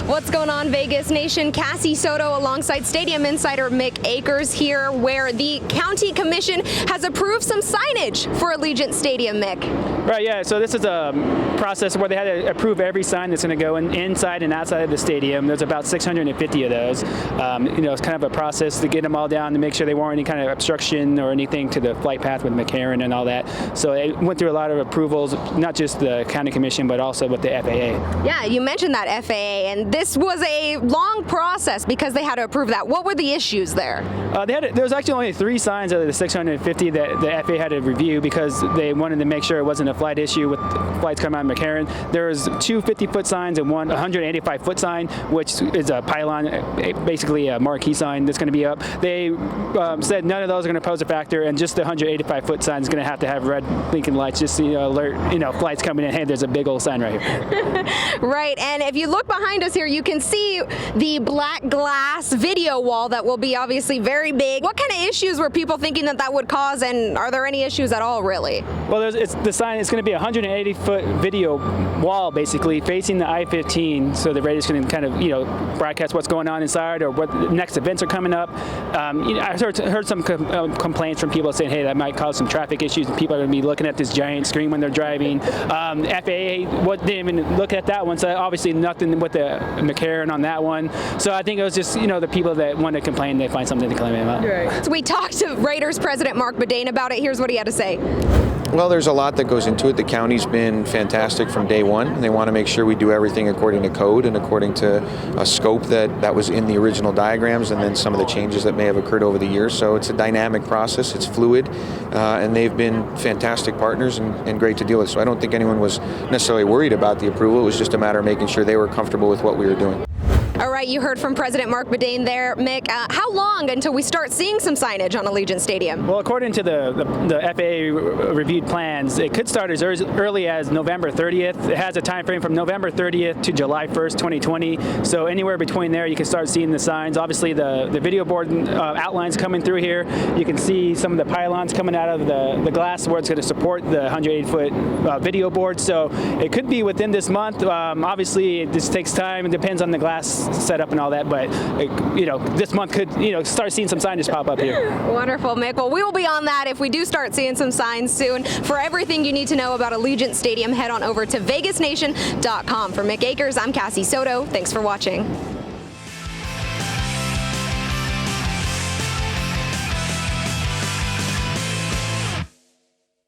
What's going on, Vegas Nation? Cassie, Soto alongside Stadium Insider Mick Akers here, where the County Commission has approved some signage for Allegiant Stadium, Mick. Right, yeah, so this is a process where they had to approve every sign that's going to go inside and outside of the stadium. There's about 650 of those. It's kind of a process to get them all down to make sure they weren't any kind of obstruction or anything to the flight path with McCarran and all that. So it went through a lot of approvals, not just the County Commission, but also with the FAA. Yeah, you mentioned that FAA, and this was a long process because they had to approve that. What were the issues there? There was actually only 3 signs out of the 650 that the FAA had to review because they wanted to make sure it wasn't a flight issue with flights coming out of McCarran. There was 2 50-foot signs and one 185-foot sign, which is a pylon, basically a marquee sign that's going to be up. They said none of those are going to pose a factor, and just the 185-foot sign is going to have red blinking lights just to alert flights coming in. Hey, there's a big old sign right here. Right, and if you look behind us here, you can see the black glass video wall that will be obviously very big. What kind of issues were people thinking that would cause, and are there any issues at all, really? Well, the sign is going to be a 180-foot video wall, basically, facing the I-15, so the Raiders can kind of, broadcast what's going on inside or what the next events are coming up. I heard some complaints from people saying, hey, that might cause some traffic issues, and people are going to be looking at this giant screen when they're driving. FAA didn't even look at that one, so obviously nothing with the McCarran on that one. So I think it was just, the people that want to complain, they find something to complain about. Right. So we talked to Raiders President Marc Badain about it. Here's what he had to say. Well, there's a lot that goes into it. The county's been fantastic from day one. They want to make sure we do everything according to code and according to a scope that was in the original diagrams, and then some of the changes that may have occurred over the years. So it's a dynamic process. It's fluid, and they've been fantastic partners and great to deal with. So I don't think anyone was necessarily worried about the approval. It was just a matter of making sure they were comfortable with what we were doing. All right, you heard from President Marc Badain there. Mick, how long until we start seeing some signage on Allegiant Stadium? Well, according to the FAA reviewed plans, it could start as early as November 30th. It has a time frame from November 30th to July 1st, 2020. So anywhere between there, you can start seeing the signs. Obviously, the video board outlines coming through here. You can see some of the pylons coming out of the glass where it's going to support the 180-foot video board. So it could be within this month. Obviously, this takes time. It depends on the glass setup and all that, but this month could start seeing some signage pop up here. Wonderful, Mick. Well, we will be on that if we do start seeing some signs soon. For everything you need to know about Allegiant Stadium, head on over to vegasnation.com. For Mick Akers, I'm Cassie Soto. Thanks for watching.